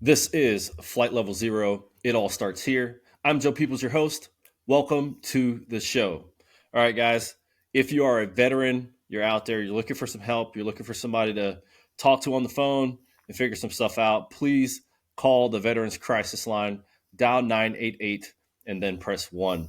This is Flight Level Zero. It all starts here. I'm Joe Peebles, your host. Welcome to the show. All right, guys, if you are a veteran, you're out there, you're looking for some help, you're looking for somebody to talk to on the phone and figure some stuff out, please call the Veterans Crisis Line, dial 988, and then press 1.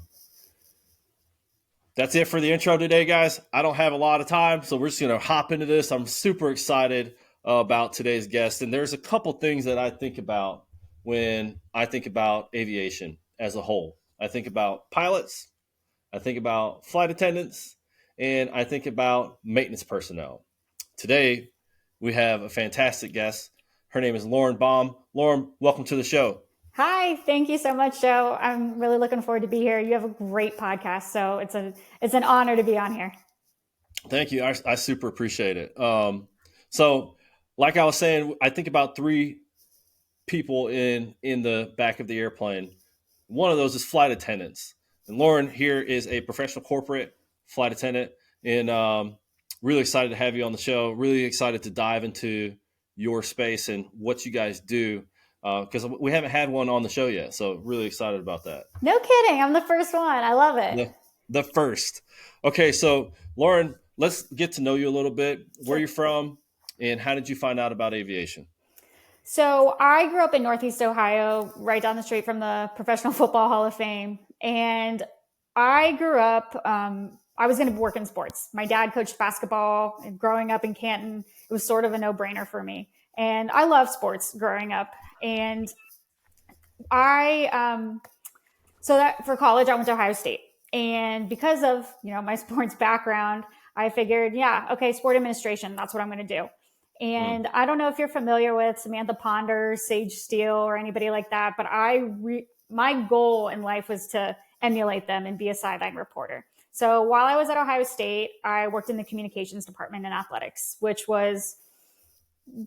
That's it for the intro today, guys. I don't have a lot of time, so we're just going to hop into this. I'm super excited about today's guest, and there's a couple things that I think about when I think about aviation as a whole. I think about pilots, I think about flight attendants, and I think about maintenance personnel. Today, we have a fantastic guest. Her name is Lauren Baum. Lauren, welcome to the show. Hi, thank you so much, Joe. I'm really looking forward to be here. You have a great podcast, so it's an honor to be on here. Thank you. I super appreciate it. So, like I was saying, I think about three people in the back of the airplane. One of those is flight attendants, and Lauren here is a professional corporate flight attendant, and really excited to have you on the show. Really excited to dive into your space and what you guys do, because we haven't had one on the show yet. So really excited about that. No kidding. I'm the first one. I love it. The first. Okay, so Lauren, let's get to know you a little bit. Where you're from, and how did you find out about aviation? So I grew up in Northeast Ohio, right down the street from the Professional Football Hall of Fame. And I grew up, I was going to work in sports. My dad coached basketball, and growing up in Canton, it was sort of a no-brainer for me. And I love sports growing up. And so that for college, I went to Ohio State. And because of, my sports background, I figured, sport administration, that's what I'm going to do. And I don't know if you're familiar with Samantha Ponder, Sage Steele, or anybody like that, but my goal in life was to emulate them and be a sideline reporter. So while I was at Ohio State, I worked in the communications department in athletics, which was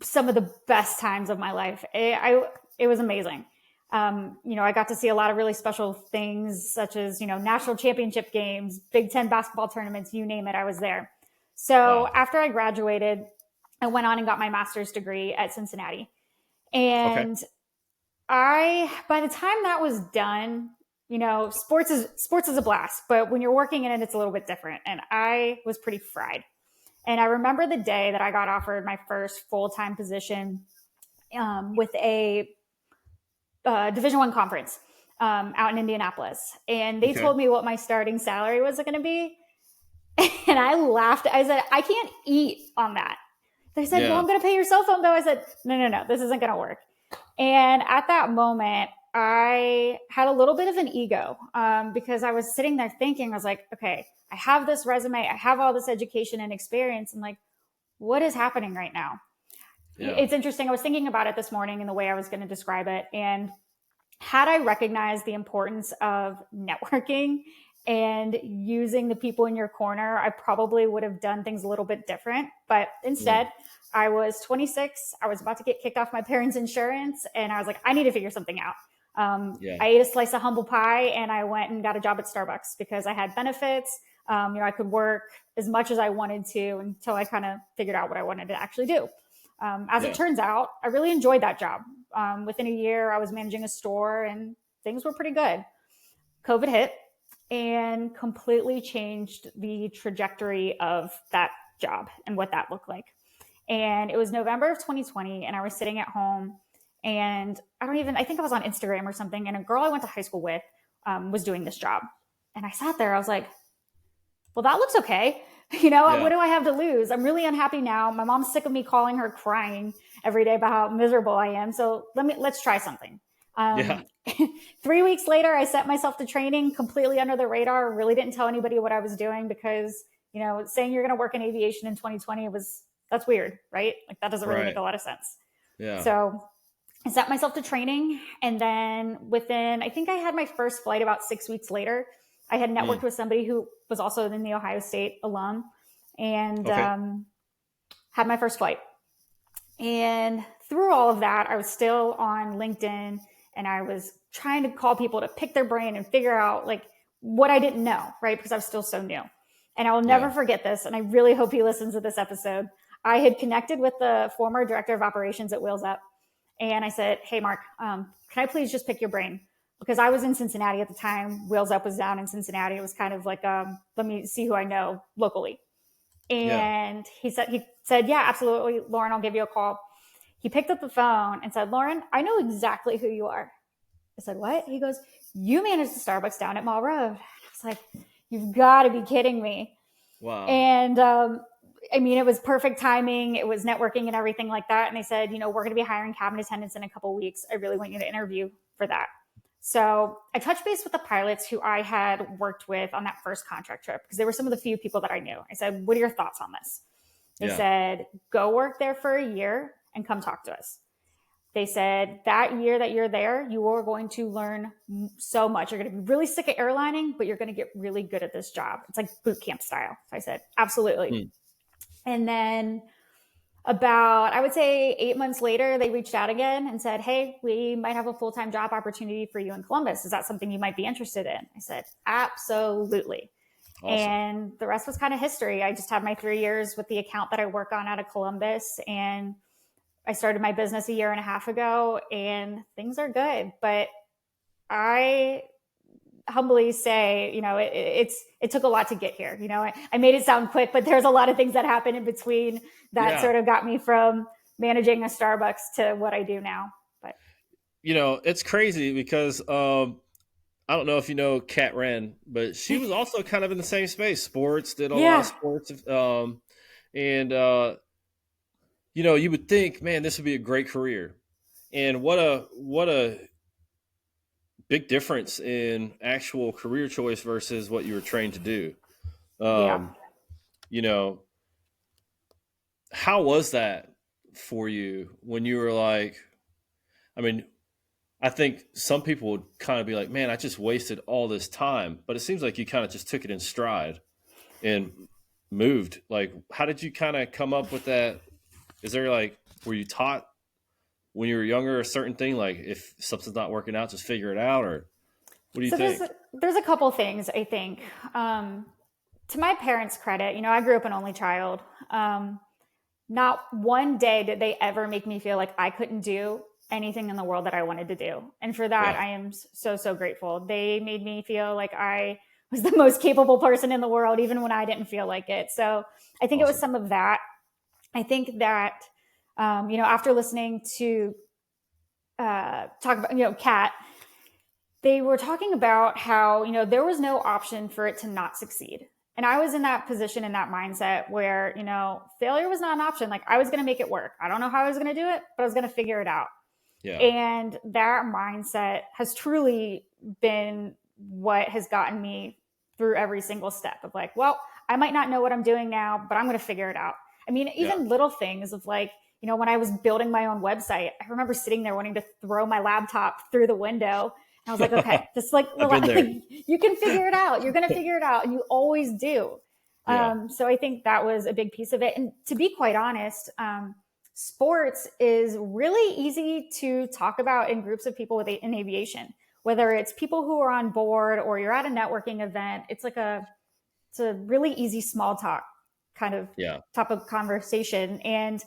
some of the best times of my life. It was amazing. I got to see a lot of really special things, such as, national championship games, Big Ten basketball tournaments, you name it, I was there. So After I graduated, I went on and got my master's degree at Cincinnati. And by the time that was done, sports is a blast, but when you're working in it, it's a little bit different. And I was pretty fried. And I remember the day that I got offered my first full-time position with a Division I conference out in Indianapolis. And they told me what my starting salary was going to be. And I laughed. I said, I can't eat on that. They said, well, I'm going to pay your cell phone bill. I said, no, this isn't going to work. And at that moment, I had a little bit of an ego because I was sitting there thinking, I was like, okay, I have this resume. I have all this education and experience. And like, what is happening right now? Yeah. It's interesting. I was thinking about it this morning and the way I was going to describe it. And had I recognized the importance of networking and using the people in your corner, I probably would have done things a little bit different. But instead, I was 26. I was about to get kicked off my parents' insurance. And I was like, I need to figure something out. I ate a slice of humble pie and I went and got a job at Starbucks because I had benefits. I could work as much as I wanted to until I kind of figured out what I wanted to actually do. As it turns out, I really enjoyed that job. Within a year, I was managing a store and things were pretty good. COVID hit and completely changed the trajectory of that job and what that looked like. And it was November of 2020 and I was sitting at home and I think I was on Instagram or something. And a girl I went to high school with was doing this job. And I sat there, I was like, well, that looks okay. What do I have to lose? I'm really unhappy now. My mom's sick of me calling her crying every day about how miserable I am. So let's try something. 3 weeks later, I set myself to training completely under the radar. Really didn't tell anybody what I was doing because, saying you're going to work in aviation in 2020 that's weird, right? Like that doesn't really make a lot of sense. Yeah. So I set myself to training. And then I think I had my first flight about 6 weeks later. I had networked with somebody who was also in the Ohio State alum and had my first flight. And through all of that, I was still on LinkedIn and I was trying to call people to pick their brain and figure out like what I didn't know, right? Because I was still so new. And I will never forget this. And I really hope he listens to this episode. I had connected with the former director of operations at Wheels Up. And I said, hey, Mark, can I please just pick your brain? Because I was in Cincinnati at the time. Wheels Up was down in Cincinnati. It was kind of like, let me see who I know locally. Yeah. And he said, yeah, absolutely, Lauren, I'll give you a call. He picked up the phone and said, Lauren, I know exactly who you are. I said, what? He goes, you manage the Starbucks down at Mall Road. I was like, you've got to be kidding me. Wow. And I mean, it was perfect timing. It was networking and everything like that. And they said, we're going to be hiring cabin attendants in a couple of weeks. I really want you to interview for that. So I touched base with the pilots who I had worked with on that first contract trip, because they were some of the few people that I knew. I said, what are your thoughts on this? They said, go work there for a year and come talk to us. They said, that year that you're there, you are going to learn so much. You're going to be really sick of airlining, but you're going to get really good at this job. It's like boot camp style. So I said, absolutely. And then about, I would say 8 months later, they reached out again and said, hey, we might have a full-time job opportunity for you in Columbus. Is that something you might be interested in? I said, absolutely. Awesome. And the rest was kind of history. I just had my 3 years with the account that I work on out of Columbus, and I started my business a year and a half ago, and things are good. But I humbly say, it took a lot to get here. I made it sound quick, but there's a lot of things that happened in between that sort of got me from managing a Starbucks to what I do now. But it's crazy because I don't know if you know Kat Wren, but she was also kind of in the same space. Sports, did a lot of sports. And you would think, man, this would be a great career. And what a big difference in actual career choice versus what you were trained to do. How was that for you when you were like, I think some people would kind of be like, man, I just wasted all this time. But it seems like you kind of just took it in stride and moved. Like, how did you kind of come up with that? Is there were you taught when you were younger a certain thing? Like, if something's not working out, just figure it out? Or what do you think? There's a couple things, I think. To my parents' credit, I grew up an only child. Not one day did they ever make me feel like I couldn't do anything in the world that I wanted to do. And for that, I am so, so grateful. They made me feel like I was the most capable person in the world, even when I didn't feel like it. So I think It was some of that. I think that, after listening to talk about, Kat, they were talking about how, there was no option for it to not succeed. And I was in that position, in that mindset where, failure was not an option. Like, I was going to make it work. I don't know how I was going to do it, but I was going to figure it out. Yeah. And that mindset has truly been what has gotten me through every single step of like, well, I might not know what I'm doing now, but I'm going to figure it out. I mean, even little things of like, when I was building my own website, I remember sitting there wanting to throw my laptop through the window. And I was like, okay, just like, you can figure it out. You're going to figure it out. And you always do. So I think that was a big piece of it. And to be quite honest, sports is really easy to talk about in groups of people in aviation, whether it's people who are on board or you're at a networking event. It's a really easy small talk kind of type of conversation. And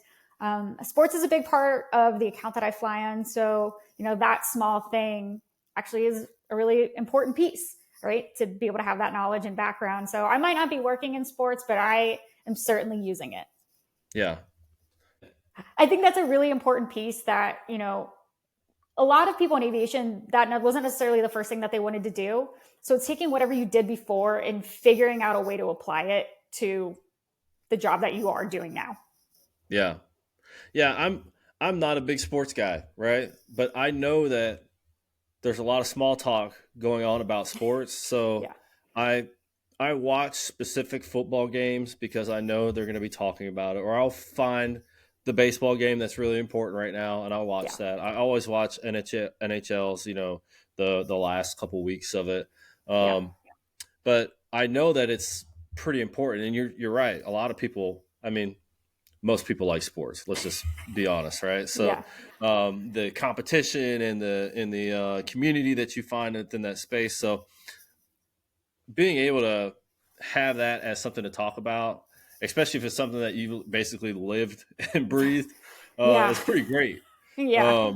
sports is a big part of the account that I fly on. So, that small thing actually is a really important piece, right? To be able to have that knowledge and background. So I might not be working in sports, but I am certainly using it. Yeah. I think that's a really important piece that, a lot of people in aviation, that wasn't necessarily the first thing that they wanted to do. So it's taking whatever you did before and figuring out a way to apply it to the job that you are doing now. Yeah. Yeah. I'm not a big sports guy, right? But I know that there's a lot of small talk going on about sports. So I watch specific football games because I know they're going to be talking about it, or I'll find the baseball game that's really important right now, and I'll watch that. I always watch NHL's, the last couple weeks of it. But I know that it's pretty important, and you're right. A lot of people, most people like sports. Let's just be honest, right? So the competition and the community that you find within that space. So being able to have that as something to talk about, especially if it's something that you basically lived and breathed, is pretty great. Yeah.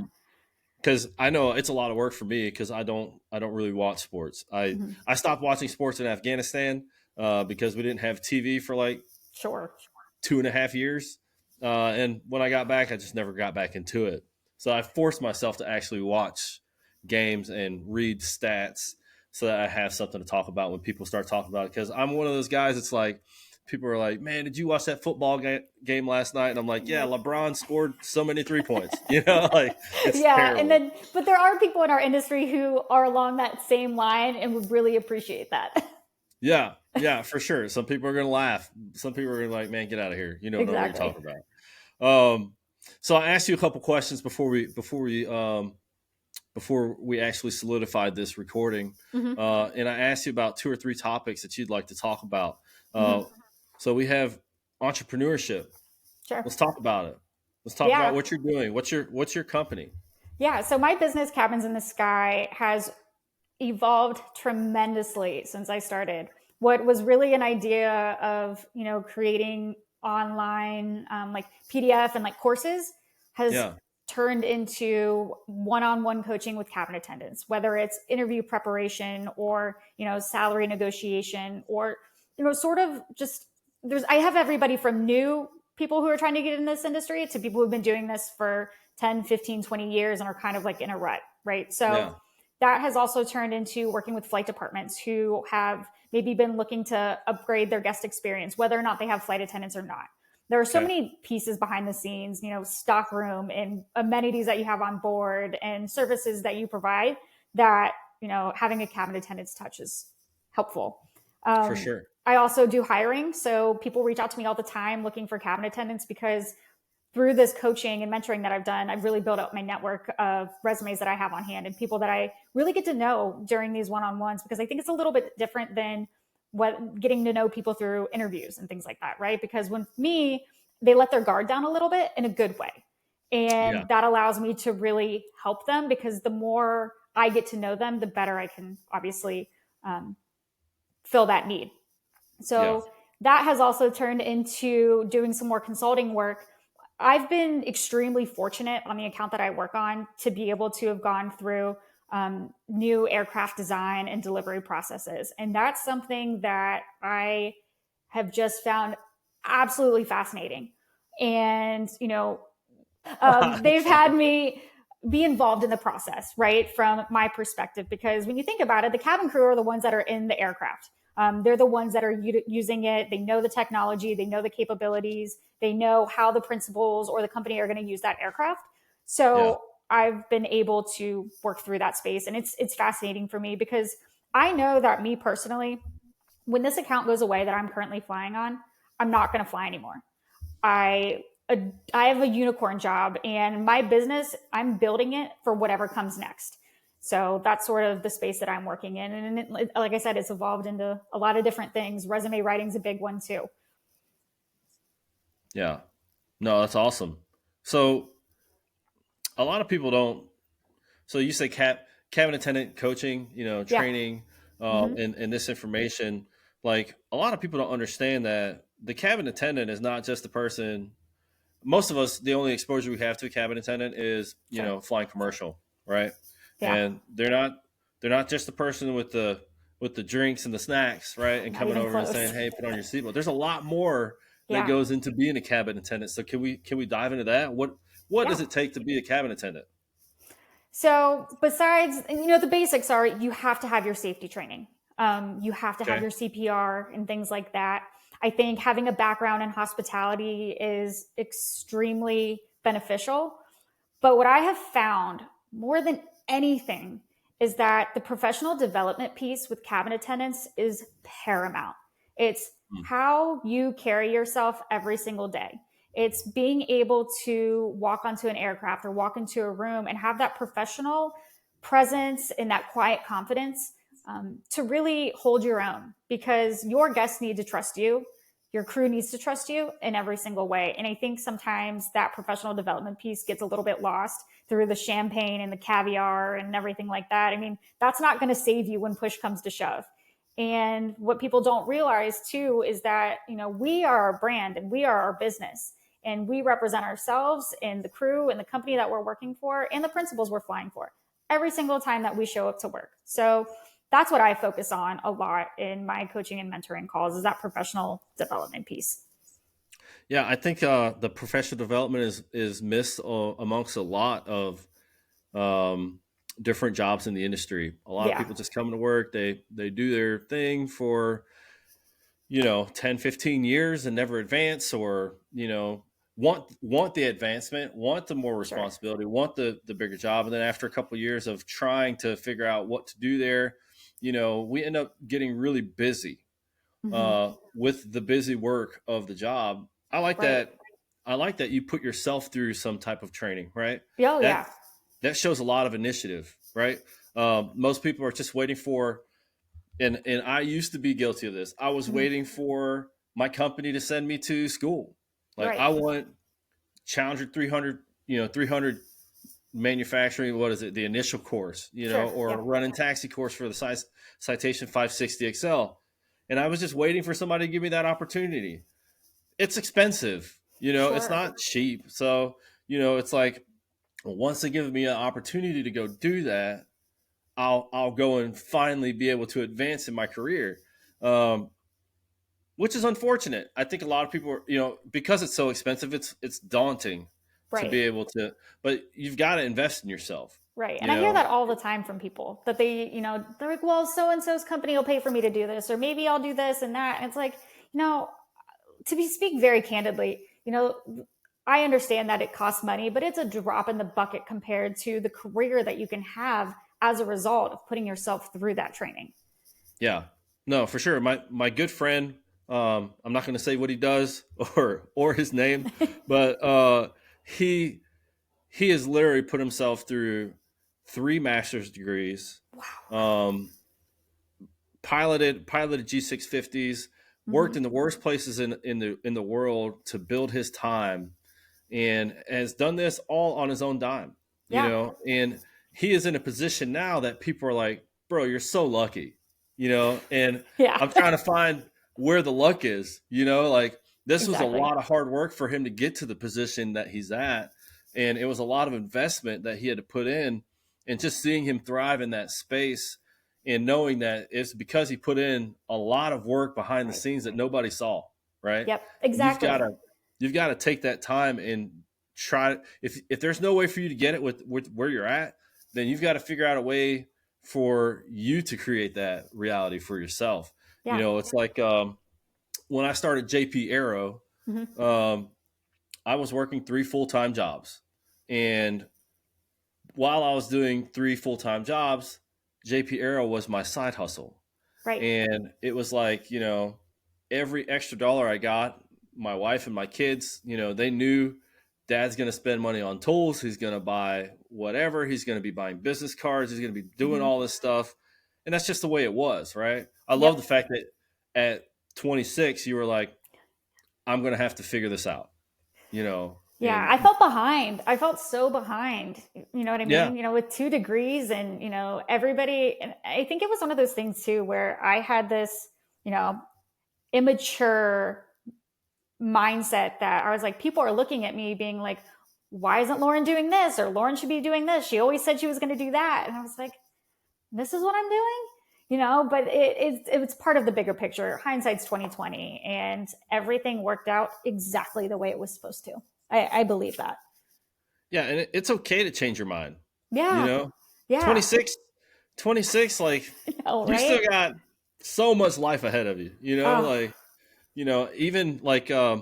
Because I know it's a lot of work for me because I don't really watch sports. I Mhm. I stopped watching sports in Afghanistan because we didn't have TV for like Sure. 2.5 years. And when I got back, I just never got back into it. So I forced myself to actually watch games and read stats so that I have something to talk about when people start talking about it. Because I'm one of those guys. It's like people are like, "Man, did you watch that football game last night?" And I'm like, "Yeah, Yep. LeBron scored so many 3 points." Like it's Yeah. And terrible. then, but there are people in our industry who are along that same line and would really appreciate that. Yeah, yeah, for sure. Some people are gonna laugh. Some people are gonna be like, "Man, get out of here. You don't know what you're Exactly. talking about." Um, so I asked you a couple questions before we actually solidified this recording, Hmm. and I asked you about two or three topics that you'd like to talk about. Uh, Hmm. so we have entrepreneurship. Sure. Let's talk about it. Let's talk about Yeah. what you're doing. What's your company? Yeah. So my business, Cabins in the Sky, has evolved tremendously since I started. What was really an idea of, creating online like PDF and like courses has Yeah, turned into one-on-one coaching with cabin attendants, whether it's interview preparation or, salary negotiation or, sort of just I have everybody from new people who are trying to get in this industry to people who've been doing this for 10, 15, 20 years and are kind of like in a rut, right? So yeah, that has also turned into working with flight departments who have maybe been looking to upgrade their guest experience, whether or not they have flight attendants or not. There are so okay, many pieces behind the scenes, stock room and amenities that you have on board and services that you provide that, having a cabin attendant's touch is helpful. for Um, sure. I also do hiring. So people reach out to me all the time looking for cabin attendants because through this coaching and mentoring that I've done, I've really built up my network of resumes that I have on hand and people that I really get to know during these one-on-ones because I think it's a little bit different than what getting to know people through interviews and things like that, right? Because when me, they let their guard down a little bit in a good way. Yeah, And that allows me to really help them because the more I get to know them, the better I can obviously um, fill that need. yeah, So that has also turned into doing some more consulting work. I've been extremely fortunate on the account that I work on to be able to have gone through new aircraft design and delivery processes. And that's something that I have just found absolutely fascinating. And, they've had me be involved in the process, right? From my perspective, because when you think about it, the cabin crew are the ones that are in the aircraft. They're the ones that are using it. They know the technology, they know the capabilities, they know how the principals or the company are going to use that aircraft. yeah, So I've been able to work through that space, and it's fascinating for me because I know that me personally, when this account goes away that I'm currently flying on, I'm not going to fly anymore. I I have a unicorn job and my business, I'm building it for whatever comes next. So that's sort of the space that I'm working in. And like I said, it's evolved into a lot of different things. Resume writing's a big one too. yeah. No, that's awesome. So a lot of people don't. So you say cabin attendant coaching, Yeah. training, Mm-hmm. and this information. Like a lot of people don't understand that the cabin attendant is not just the person. Most of us, the only exposure we have to a cabin attendant is Sure. flying commercial, right? Yeah. And they're not just the person with the drinks and the snacks, right? And Not coming even over and close. saying, "Hey, put on your seatbelt." There's a lot more that Yeah. goes into being a cabin attendant. So can we dive into that? What Yeah. does it take to be a cabin attendant? So besides, the basics are you have to have your safety training. You have to have Okay. your CPR and things like that. I think having a background in hospitality is extremely beneficial. But what I have found more than anything is that the professional development piece with cabin attendants is paramount. It's Hmm. how you carry yourself every single day. It's being able to walk onto an aircraft or walk into a room and have that professional presence and that quiet confidence to really hold your own because your guests need to trust you. Your crew needs to trust you in every single way. And I think sometimes that professional development piece gets a little bit lost through the champagne and the caviar and everything like that. I mean, that's not going to save you when push comes to shove. And what people don't realize too is that, we are our brand and we are our business. And we represent ourselves and the crew and the company that we're working for and the principles we're flying for every single time that we show up to work. So that's what I focus on a lot in my coaching and mentoring calls, is that professional development piece. Yeah, I think the professional development is missed amongst a lot of different jobs in the industry. A lot of people just come to work, they do their thing for 10, 15 years and never advance, or want the advancement, want the more responsibility, want the bigger job, and then after a couple of years of trying to figure out what to do there, we end up getting really busy with the busy work of the job. I like that. I like that you put yourself through some type of training, right? That shows a lot of initiative, right? Most people are just waiting for, and I used to be guilty of this. I was waiting for my company to send me to school. Like I want Challenger 300, 300 manufacturing. What is it? The initial course, or running taxi course for the Citation 560 XL. And I was just waiting for somebody to give me that opportunity. It's expensive, it's not cheap. So, it's like, once they give me an opportunity to go do that, I'll go and finally be able to advance in my career, which is unfortunate. I think a lot of people are, because it's so expensive, it's daunting to be able to, but you've got to invest in yourself. Right. And I hear that all the time from people, that they're like, well, so-and-so's company will pay for me to do this, or maybe I'll do this and that. And it's like, speak very candidly, I understand that it costs money, but it's a drop in the bucket compared to the career that you can have as a result of putting yourself through that training. Yeah, no, for sure. My good friend, I'm not going to say what he does or his name, but he has literally put himself through 3 master's degrees. Wow. Piloted G650s, worked in the worst places in the world to build his time, and has done this all on his own dime. And he is in a position now that people are like, bro, you're so lucky, and I'm trying to find where the luck is, like this was a lot of hard work for him to get to the position that he's at. And it was a lot of investment that he had to put in, and just seeing him thrive in that space and knowing that it's because he put in a lot of work behind the scenes that nobody saw. Right. Yep. Exactly. You've got to take that time and try. If there's no way for you to get it with where you're at, then you've got to figure out a way for you to create that reality for yourself. Yeah. It's like when I started JP Aero, I was working 3 full-time jobs. And while I was doing 3 full-time jobs, JP Aero was my side hustle. Right. And it was like, every extra dollar I got, my wife and my kids, they knew Dad's going to spend money on tools. He's going to buy whatever. He's going to be buying business cards. He's going to be doing all this stuff. And that's just the way it was, right? I love the fact that at 26, you were like, I'm going to have to figure this out, Yeah, I felt behind. I felt so behind. You know what I mean? Yeah. With 2 degrees and, everybody. And I think it was one of those things too, where I had this, immature mindset that I was like, people are looking at me being like, why isn't Lauren doing this? Or Lauren should be doing this. She always said she was going to do that. And I was like, this is what I'm doing, but it was part of the bigger picture. Hindsight's 2020, and everything worked out exactly the way it was supposed to. I believe that. Yeah. And it's okay to change your mind. Yeah. Yeah. 26, like right? You still got so much life ahead of you, even like, I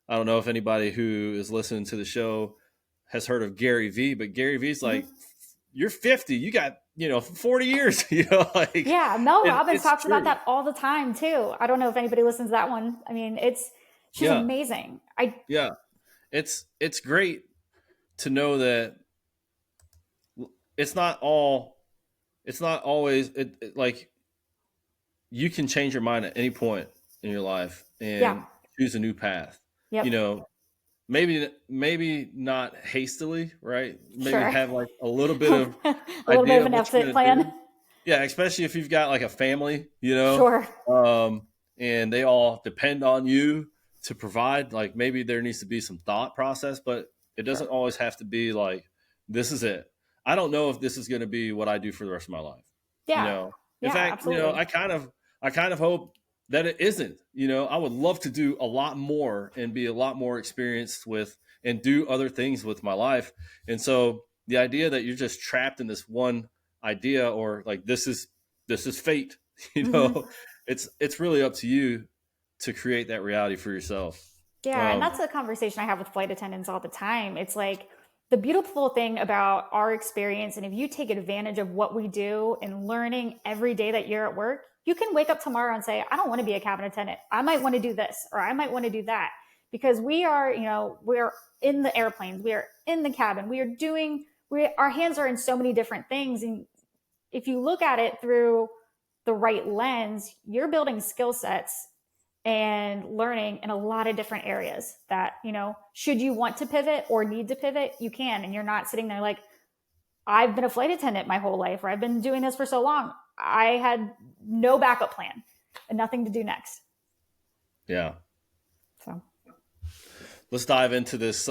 don't know if anybody who is listening to the show has heard of Gary Vee, but Gary Vee's like, you're 50, you got, 40 years, yeah. Mel Robbins talks about that all the time too. I don't know if anybody listens to that one. I mean, she's amazing. It's great to know that it's not always like you can change your mind at any point in your life and choose a new path. Yep. Maybe not hastily, right? Maybe have like a little bit of a little bit of an exit plan. Yeah, especially if you've got like a family, Sure. And they all depend on you to provide. Like maybe there needs to be some thought process, but it doesn't Sure. always have to be like, this is it. I don't know if this is going to be what I do for the rest of my life. You Yeah. know, in Yeah, fact, absolutely. I kind of hope that it isn't. You know, I would love to do a lot more and be a lot more experienced with and do other things with my life. And so the idea that you're just trapped in this one idea or like this is fate, you Hmm. know, it's really up to you to create that reality for yourself. Yeah, and Um, that's a conversation I have with flight attendants all the time. It's like the beautiful thing about our experience, and if you take advantage of what we do and learning every day that you're at work, you can wake up tomorrow and say, I don't want to be a cabin attendant. I might want to do this or I might want to do that. Because we are, we're in the airplanes, we are in the cabin, our hands are in so many different things. And if you look at it through the right lens, you're building skill sets and learning in a lot of different areas that, should you want to pivot or need to pivot, you can. And you're not sitting there like, I've been a flight attendant my whole life, or I've been doing this for so long. I had no backup plan and nothing to do next. yeah. So, Let's dive into this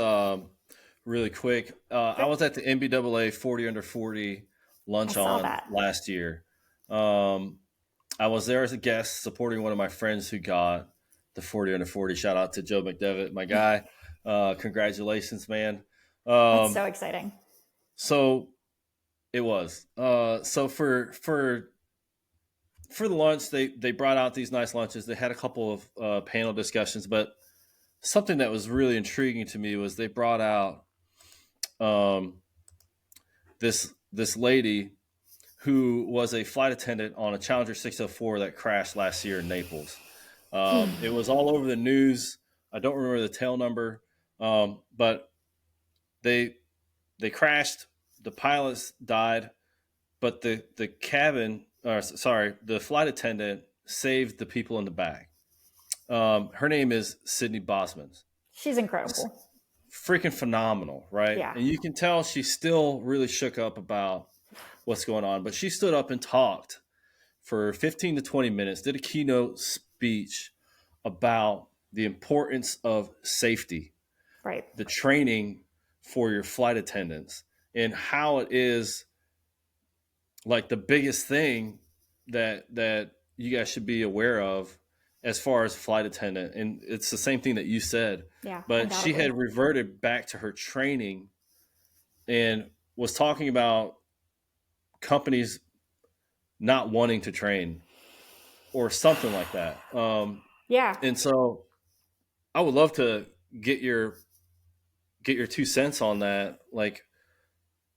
really quick. I sure. was at the NBAA 40 under 40 I lunch saw on that. last year. Um, I was there as a guest supporting one of my friends who got the 40 under 40. Shout out to Joe McDevitt, my guy. Congratulations, man. That's so Um, exciting. so it was. So for the lunch, they brought out these nice lunches. They had a couple of panel discussions, but something that was really intriguing to me was they brought out um, this lady who was a flight attendant on a Challenger 604 that crashed last year in Naples. It was all over the news. I don't remember the tail number, but they they crashed. The pilots died, but the cabin, sorry, the flight attendant saved the people in the back. Her name is Sydney Bosman. She's incredible. Freaking phenomenal, right? Yeah. And you can tell she's still really shook up about what's going on, but she stood up and talked for 15 to 20 minutes, did a keynote speech about the importance of safety, Right. the training for your flight attendants, and how it is like the biggest thing that you guys should be aware of as far as flight attendant. And it's the same thing that you said, Yeah, but she undoubtedly. had reverted back to her training and was talking about companies not wanting to train or something like that. Yeah. And so I would love to get your 2 cents on that. Like,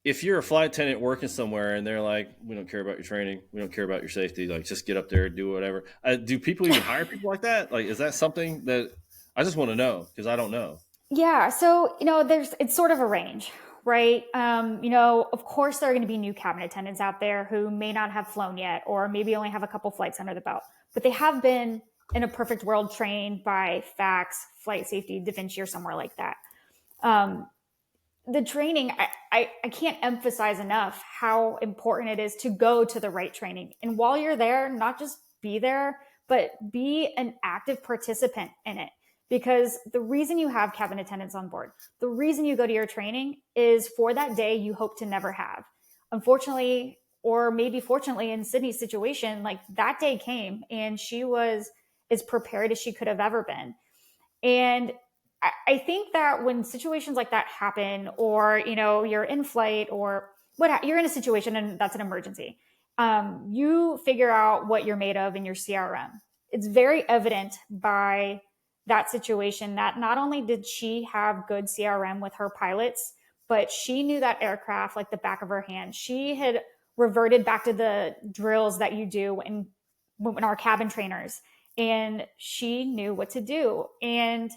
if you're a flight attendant working somewhere and they're like, we don't care about your training, we don't care about your safety, like just get up there and do whatever. Do people even hire people like that? Like, is that something that I just want to know because I don't know. Yeah, so it's sort of a range, right? Of course there are going to be new cabin attendants out there who may not have flown yet, or maybe only have a couple flights under the belt, but they have been in a perfect world trained by FACS, Flight Safety, Da Vinci, or somewhere like that. Um, the training, I can't emphasize enough how important it is to go to the right training, and while you're there, not just be there, but be an active participant in it. Because the reason you have cabin attendants on board, the reason you go to your training is for that day you hope to never have. Unfortunately, or maybe fortunately, in Sydney's situation, like that day came and she was as prepared as she could have ever been. And I think that when situations like that happen, or you're in flight, or you're in a situation and that's an emergency, you figure out what you're made of in your CRM. It's very evident by that situation that not only did she have good CRM with her pilots, but she knew that aircraft like the back of her hand. She had reverted back to the drills that you do when our cabin trainers, and she knew what to do. And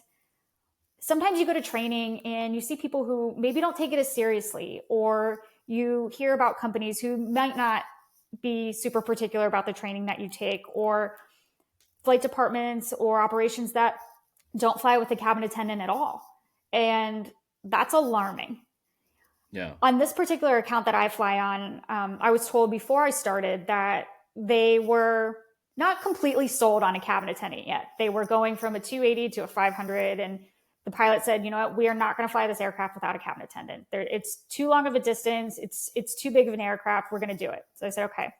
sometimes you go to training and you see people who maybe don't take it as seriously, or you hear about companies who might not be super particular about the training that you take, or flight departments or operations that don't fly with a cabin attendant at all. And that's alarming. Yeah. On this particular account that I fly on, I was told before I started that they were not completely sold on a cabin attendant yet. They were going from a 280 to a 500, and the pilot said, you know what, we are not going to fly this aircraft without a cabin attendant. It's too long of a distance. It's too big of an aircraft. We're going to do it. So I said, okay.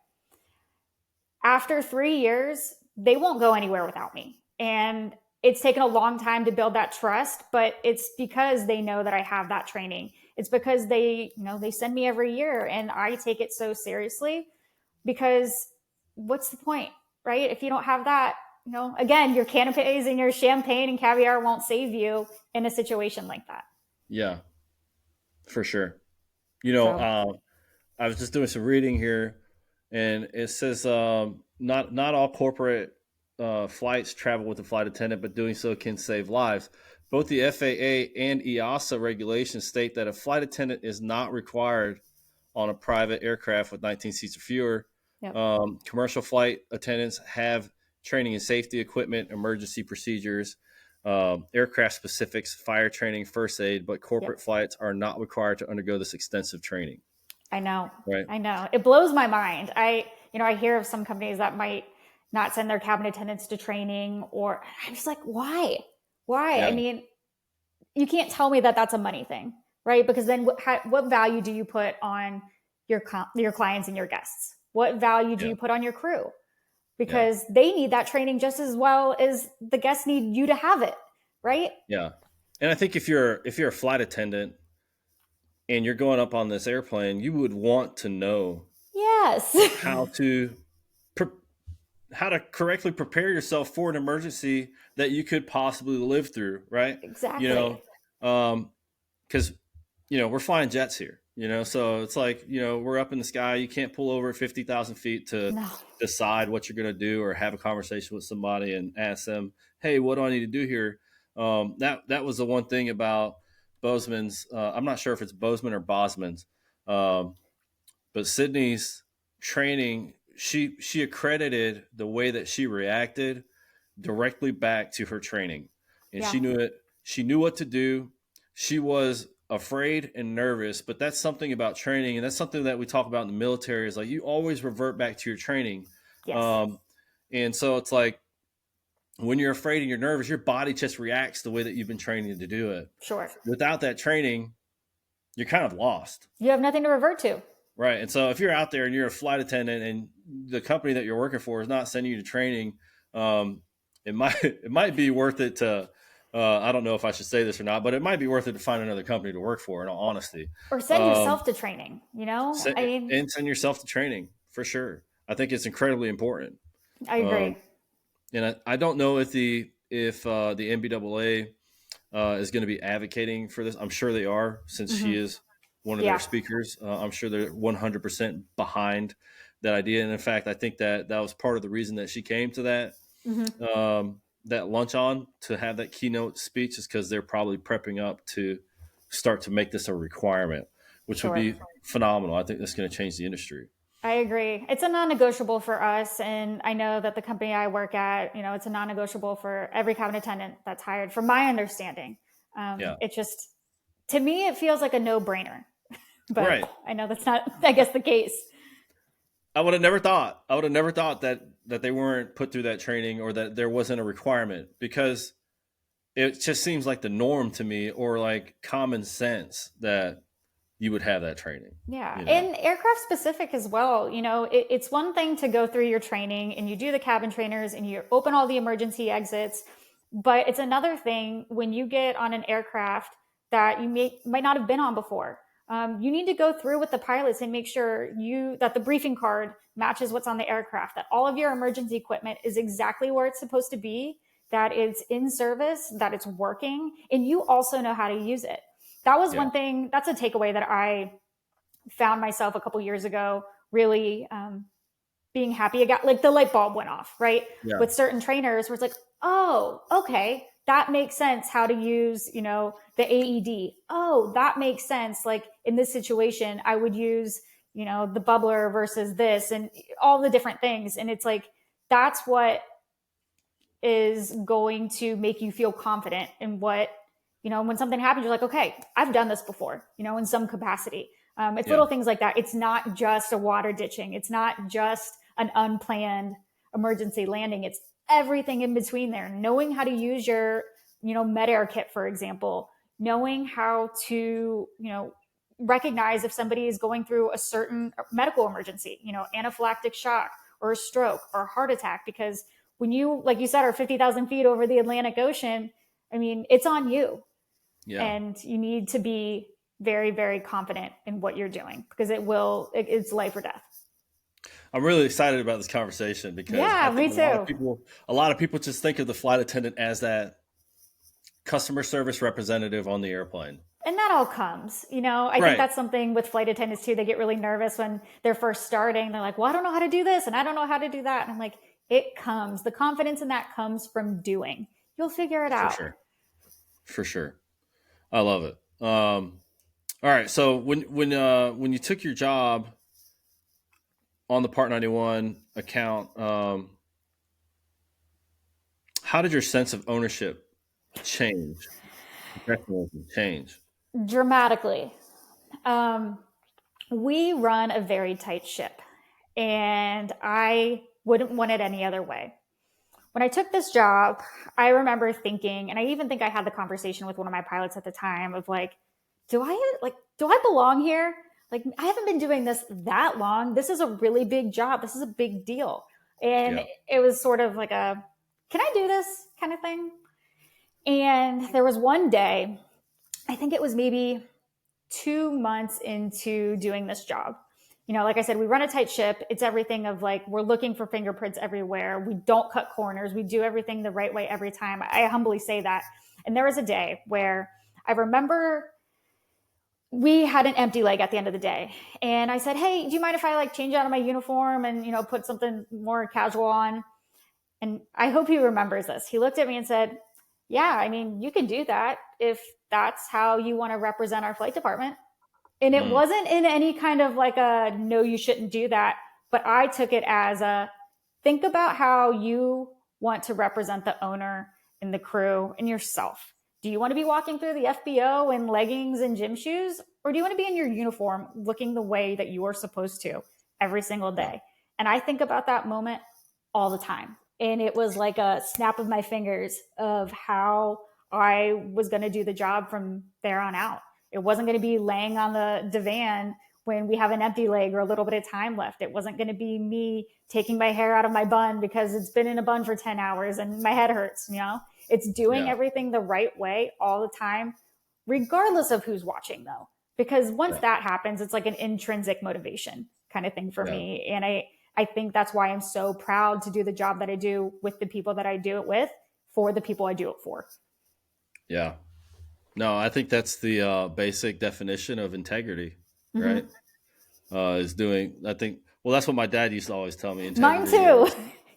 After 3 years, they won't go anywhere without me. And it's taken a long time to build that trust, but it's because they know that I have that training. It's because they send me every year, and I take it so seriously, because what's the point, right? If you don't have that, again, your canapes and your champagne and caviar won't save you in a situation like that. Yeah, for sure. I was just doing some reading here, and it says not all corporate flights travel with a flight attendant, but doing so can save lives. Both the FAA and EASA regulations state that a flight attendant is not required on a private aircraft with 19 seats or fewer. Yep. Commercial flight attendants have training in safety equipment, emergency procedures, aircraft specifics, fire training, first aid, but corporate flights are not required to undergo this extensive training. I know. Right. I know. It blows my mind. I hear of some companies that might not send their cabin attendants to training, or I'm just like, why? Yeah. I mean, you can't tell me that that's a money thing, right? Because then what value do you put on your clients and your guests? What value do you put on your crew? Because they need that training just as well as the guests need you to have it, right? Yeah. And I think if you're a flight attendant and you're going up on this airplane, you would want to know how to correctly prepare yourself for an emergency that you could possibly live through, right? Exactly. Because we're flying jets here, so it's like, we're up in the sky. You can't pull over at 50,000 feet to decide what you're going to do, or have a conversation with somebody and ask them, hey, what do I need to do here? That was the one thing about Bozeman's. I'm not sure if it's Bozeman or Bosman's, but Sydney's training, she accredited the way that she reacted directly back to her training, and she knew it. She knew what to do. She was afraid and nervous, but that's something about training, and that's something that we talk about in the military, is like you always revert back to your training. Yes. And so it's like when you're afraid and you're nervous, your body just reacts the way that you've been training to do it. Sure. Without that training, you're kind of lost. You have nothing to revert to. Right. And so if you're out there and you're a flight attendant and the company that you're working for is not sending you to training, it might be worth it to, I don't know if I should say this or not, but it might be worth it to find another company to work for, in all honesty. Or send yourself to training, and send yourself to training, for sure. I think it's incredibly important. I agree. And I don't know if the NBAA is going to be advocating for this. I'm sure they are, since she is one of their speakers. I'm sure they're 100% behind that idea. And in fact, I think that was part of the reason that she came to that lunch on to have that keynote speech, is because they're probably prepping up to start to make this a requirement, which would be phenomenal. I think that's going to change the industry. I agree. It's a non-negotiable for us. And I know that the company I work at, it's a non-negotiable for every cabin attendant that's hired, from my understanding. It just, to me, it feels like a no-brainer. But I know that's not, I guess, the case. I would have never thought that they weren't put through that training, or that there wasn't a requirement, because it just seems like the norm to me, or like common sense, that you would have that training. Yeah. And aircraft specific as well. It's one thing to go through your training and you do the cabin trainers and you open all the emergency exits, but it's another thing when you get on an aircraft that you might not have been on before. You need to go through with the pilots and make sure that the briefing card matches what's on the aircraft, that all of your emergency equipment is exactly where it's supposed to be, that it's in service, that it's working, and you also know how to use it. That was one thing, that's a takeaway that I found myself a couple years ago, really being happy. I got, like, the light bulb went off, right? Yeah. With certain trainers where it's like, oh, okay, that makes sense how to use, the AED. Oh, that makes sense. Like, in this situation, I would use, the bubbler versus this, and all the different things. And it's like, that's what is going to make you feel confident in what, when something happens, you're like, okay, I've done this before, in some capacity. It's little things like that. It's not just a water ditching. It's not just an unplanned emergency landing. It's everything in between there. Knowing how to use your, med-air kit, for example, knowing how to, recognize if somebody is going through a certain medical emergency, anaphylactic shock or a stroke or a heart attack, because when you, like you said, are 50,000 feet over the Atlantic Ocean, I mean, it's on you. Yeah. And you need to be very, very confident in what you're doing, because it's life or death. I'm really excited about this conversation because me too. A lot of people just think of the flight attendant as that customer service representative on the airplane. And that all comes, I think that's something with flight attendants too. They get really nervous when they're first starting. They're like, well, I don't know how to do this and I don't know how to do that. And I'm like, it comes. The confidence in that comes from doing. You'll figure it out. For sure. I love it. All right. So when you took your job on the Part 91 account, how did your sense of ownership change? Dramatically. We run a very tight ship, and I wouldn't want it any other way. When I took this job, I remember thinking, and I even think I had the conversation with one of my pilots at the time of like, do I belong here? Like, I haven't been doing this that long. This is a really big job. This is a big deal. And it was sort of like a, can I do this kind of thing? And there was one day, I think it was maybe 2 months into doing this job. Like I said, we run a tight ship. It's everything of like, we're looking for fingerprints everywhere. We don't cut corners. We do everything the right way every time. I humbly say that. And there was a day where I remember we had an empty leg at the end of the day. And I said, hey, do you mind if I change out of my uniform and, put something more casual on? And I hope he remembers this. He looked at me and said, yeah, I mean, you can do that if that's how you want to represent our flight department. And it wasn't in any kind of like a, no, you shouldn't do that. But I took it as a, think about how you want to represent the owner and the crew and yourself. Do you want to be walking through the FBO in leggings and gym shoes? Or do you want to be in your uniform looking the way that you are supposed to every single day? And I think about that moment all the time. And it was like a snap of my fingers of how I was going to do the job from there on out. It wasn't going to be laying on the divan when we have an empty leg or a little bit of time left. It wasn't going to be me taking my hair out of my bun because it's been in a bun for 10 hours and my head hurts, It's doing everything the right way all the time, regardless of who's watching though. Because once that happens, it's like an intrinsic motivation kind of thing for me. And I think that's why I'm so proud to do the job that I do with the people that I do it with, for the people I do it for. Yeah. No, I think that's the basic definition of integrity, right? That's what my dad used to always tell me. Mine too.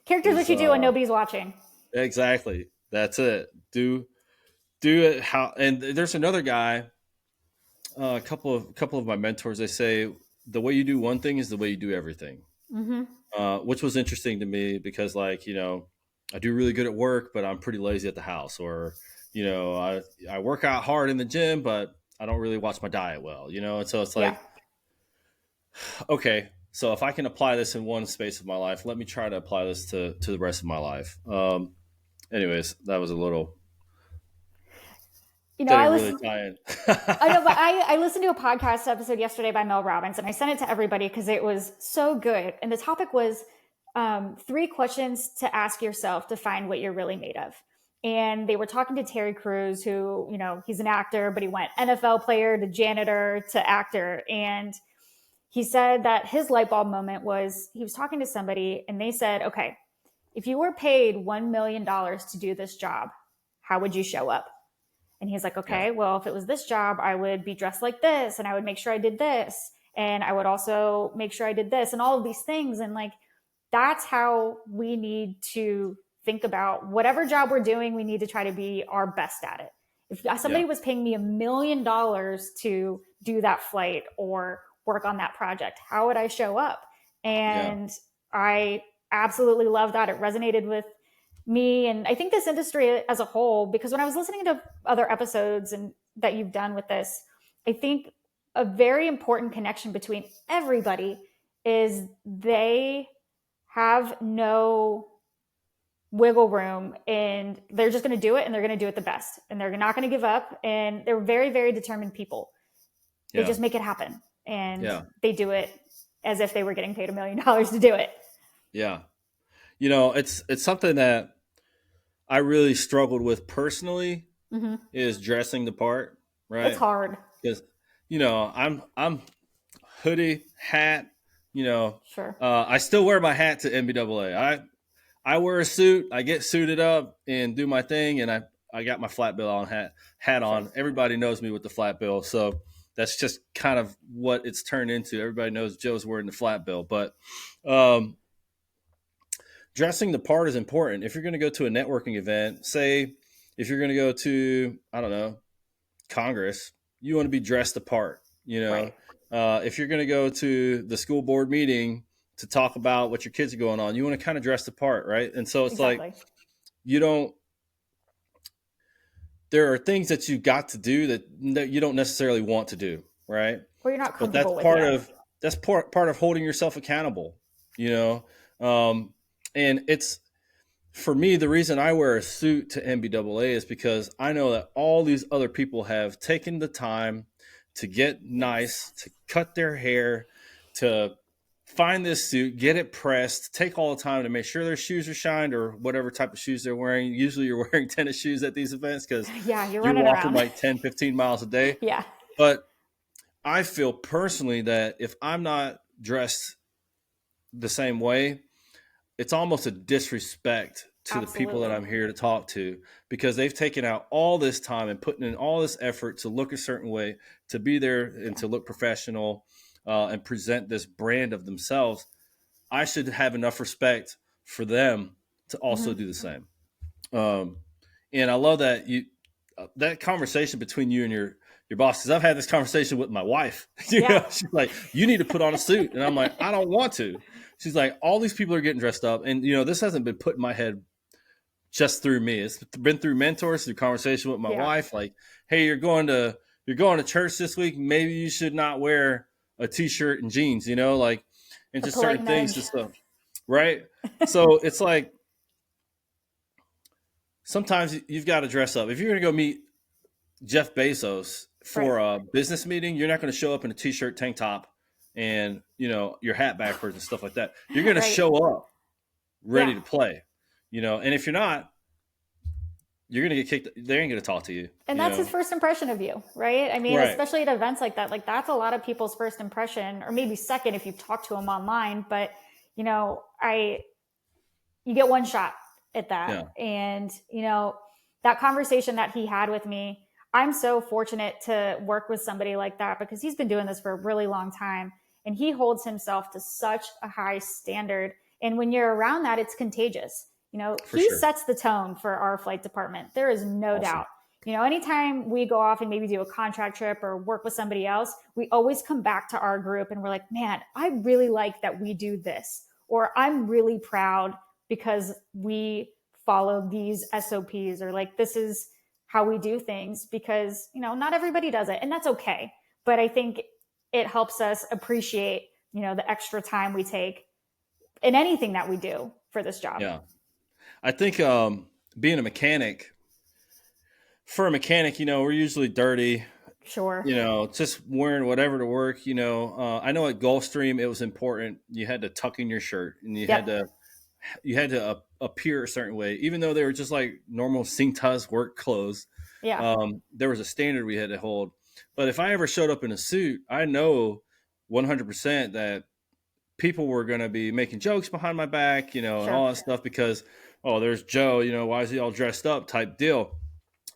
Character's what you do when nobody's watching. Exactly. That's it. Do it how, and there's another guy, a couple of my mentors, they say the way you do one thing is the way you do everything. Which was interesting to me because I do really good at work, but I'm pretty lazy at the house, or, I work out hard in the gym, but I don't really watch my diet well, and so it's like, okay, so if I can apply this in one space of my life, let me try to apply this to the rest of my life. Anyways, that was a little, I listened to a podcast episode yesterday by Mel Robbins, and I sent it to everybody because it was so good. And the topic was 3 questions to ask yourself to find what you're really made of. And they were talking to Terry Crews, who, he's an actor, but he went NFL player to janitor to actor. And he said that his light bulb moment was, he was talking to somebody and they said, okay, if you were paid $1 million to do this job, how would you show up? And he's like, okay, well, if it was this job, I would be dressed like this, and I would make sure I did this, and I would also make sure I did this, and all of these things. And that's how we need to think about whatever job we're doing. We need to try to be our best at it. If somebody was paying me $1 million to do that flight or work on that project, how would I show up? And I absolutely love that. It resonated with me, and I think this industry as a whole, because when I was listening to other episodes and that you've done with this, I think a very important connection between everybody is they have no wiggle room, and they're just going to do it, and they're going to do it the best, and they're not going to give up, and they're very, very determined people. They just make it happen, and they do it as if they were getting paid $1 million to do it. Yeah. You know, it's something that I really struggled with personally, is dressing the part, right? It's hard. Because, you know, I'm hoodie, hat, you know, Sure. I still wear my hat to NBAA. I wear a suit, I get suited up and do my thing, and I got my flat bill on hat on. Everybody knows me with the flat bill, so that's just kind of what it's turned into. Everybody knows Joe's wearing the flat bill, but dressing the part is important. If you're going to go to a networking event, say if you're going to go to, I don't know, Congress, you want to be dressed the part, you know. Right. If you're going to go to the school board meeting to talk about what your kids are going on, you want to kind of dress the part, right? And so it's like, there are things that you got to do that you don't necessarily want to do, right? Or you're not But comfortable with. that's part of holding yourself accountable, you know. And it's, for me, the reason I wear a suit to NBAA is because I know that all these other people have taken the time to get nice, to cut their hair, to find this suit, get it pressed, take all the time to make sure their shoes are shined, or whatever type of shoes they're wearing. Usually you're wearing tennis shoes at these events because you're walking around like 10, 15 miles a day. Yeah. But I feel personally that if I'm not dressed the same way, it's almost a disrespect to the people that I'm here to talk to, because they've taken out all this time and putting in all this effort to look a certain way, to be there and to look professional and present this brand of themselves. I should have enough respect for them to also do the same. And I love that that conversation between you and your boss, because I've had this conversation with my wife. You know, she's like, you need to put on a suit. And I'm like, I don't want to. She's like, all these people are getting dressed up. And, you know, this hasn't been put in my head just through me. It's been through mentors, through conversation with my wife. Like, hey, you're going to church this week. Maybe you should not wear a t-shirt and jeans, you know, like, and just certain things and stuff. Right. So it's like, sometimes you've got to dress up. If you're going to go meet Jeff Bezos for a business meeting, you're not going to show up in a t-shirt, tank top, and, you know, your hat backwards and stuff like that. You're going to show up ready to play, you know. And if you're not, you're going to get kicked. They ain't going to talk to you. And that's his first impression of you, right? I mean, especially at events like that, like that's a lot of people's first impression, or maybe second if you talk to them online. But, you know, you get one shot at that. Yeah. And, you know, that conversation that he had with me, I'm so fortunate to work with somebody like that, because he's been doing this for a really long time, and he holds himself to such a high standard. And when you're around that, it's contagious. You know, he sets the tone for our flight department. There is no doubt. You know, anytime we go off and maybe do a contract trip or work with somebody else, we always come back to our group and we're like, man, I really like that we do this, or I'm really proud because we follow these SOPs, or like, this is how we do things, because, you know, not everybody does it, and that's okay. But I think it helps us appreciate, you know, the extra time we take in anything that we do for this job. Yeah. I think being a mechanic, for a mechanic, you know, we're usually dirty. Sure. You know, just wearing whatever to work, you know. I know at Gulfstream, it was important. You had to tuck in your shirt, and you had to appear a certain way, even though they were just like normal Cintas work clothes. Yeah. There was a standard we had to hold. But if I ever showed up in a suit, I know 100% that people were going to be making jokes behind my back, you know, and all that stuff, because, oh, there's Joe, you know, why is he all dressed up type deal.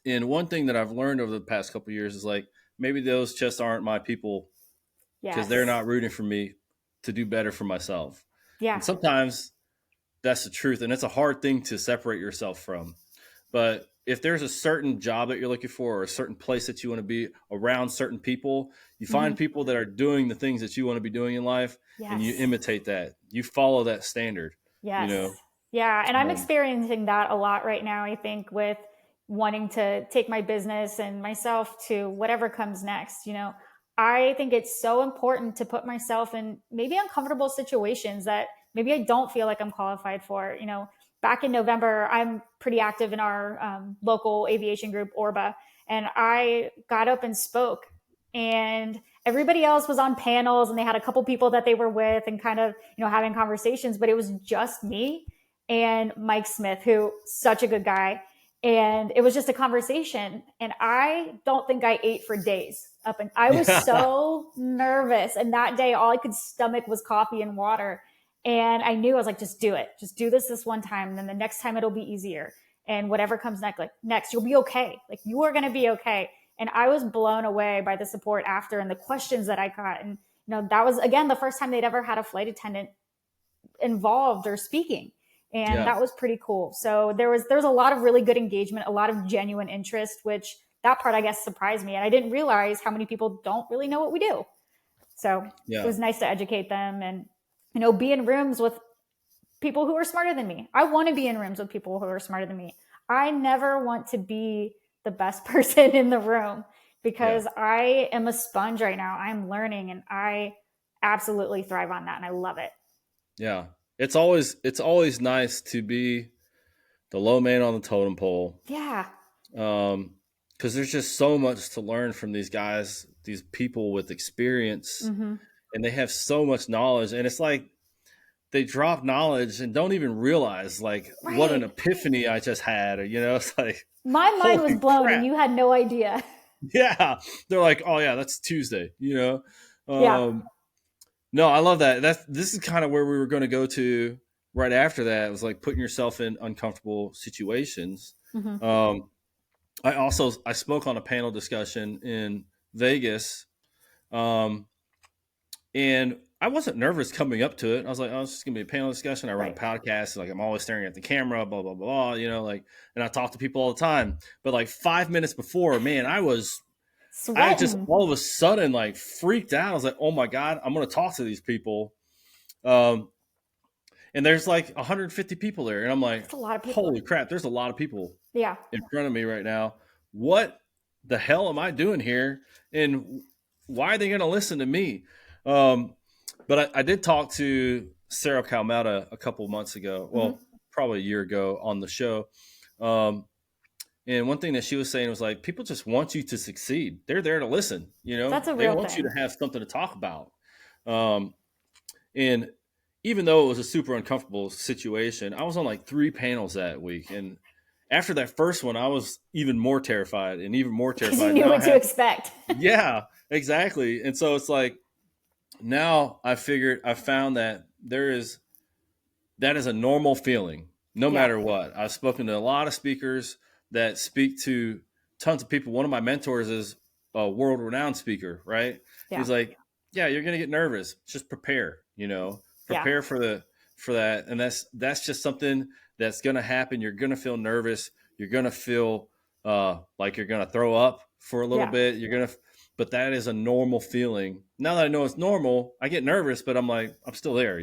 And one thing that I've learned over the past couple of years is like, maybe those just aren't my people, because they're not rooting for me to do better for myself. Yeah. And sometimes that's the truth. And it's a hard thing to separate yourself from. But if there's a certain job that you're looking for, or a certain place that you want to be around certain people, you find people that are doing the things that you want to be doing in life, and you imitate that. You follow that standard. Yes. You know? Yeah. And I'm experiencing that a lot right now, I think, with wanting to take my business and myself to whatever comes next. You know, I think it's so important to put myself in maybe uncomfortable situations that maybe I don't feel like I'm qualified for. Back in November, I'm pretty active in our local aviation group, Orba, and I got up and spoke. And everybody else was on panels, and they had a couple people that they were with and kind of, having conversations, but it was just me and Mike Smith, who such a good guy. And it was just a conversation. And I don't think I ate for days up. And I was so nervous. And that day, all I could stomach was coffee and water. And I knew, I was like, just do it. Just do this one time. And then the next time it'll be easier. And whatever comes next, you'll be okay. Like, you are going to be okay. And I was blown away by the support after and the questions that I got. And, that was, again, the first time they'd ever had a flight attendant involved or speaking. And that was pretty cool. So there was a lot of really good engagement, a lot of genuine interest, which that part, I guess, surprised me. And I didn't realize how many people don't really know what we do. So it was nice to educate them and, be in rooms with people who are smarter than me. I want to be in rooms with people who are smarter than me. I never want to be the best person in the room because I am a sponge right now. I'm learning and I absolutely thrive on that. And I love it. Yeah. It's always nice to be the low man on the totem pole. Yeah. Because there's just so much to learn from these guys, these people with experience, and they have so much knowledge. And it's like they drop knowledge and don't even realize what an epiphany I just had. It's like my mind was blown and you had no idea. Yeah. They're like, oh yeah, that's Tuesday, No, I love that. This is kind of where we were going to go to right after that. It was like putting yourself in uncomfortable situations. I spoke on a panel discussion in Vegas, and I wasn't nervous coming up to it. I was like, oh, it's just going to be a panel discussion. I run a podcast. Like, I'm always staring at the camera, blah, blah, blah, and I talk to people all the time. But 5 minutes before, man, I just all of a sudden freaked out. I was like, oh my God, I'm going to talk to these people. And there's 150 people there. And I'm like, that's a lot of people. Holy crap, there's a lot of people in front of me right now. What the hell am I doing here? And why are they going to listen to me? But I did talk to Sarah Calmetta a couple months ago. Well, probably a year ago on the show. And one thing that she was saying was people just want you to succeed. They're there to listen. That's a real thing. They want you to have something to talk about. And even though it was a super uncomfortable situation, I was on 3 panels that week. And after that first one, I was even more terrified and even more terrified. You knew what to expect. Yeah, exactly. And so it's now I found that that is a normal feeling no matter what. I've spoken to a lot of speakers that speak to tons of people. One of my mentors is a world-renowned speaker, right? Yeah. He's like, yeah, you're going to get nervous. Just prepare, prepare for that. And that's just something that's going to happen. You're going to feel nervous. You're going to feel like you're going to throw up for a little bit. But that is a normal feeling. Now that I know it's normal, I get nervous, but I'm still there,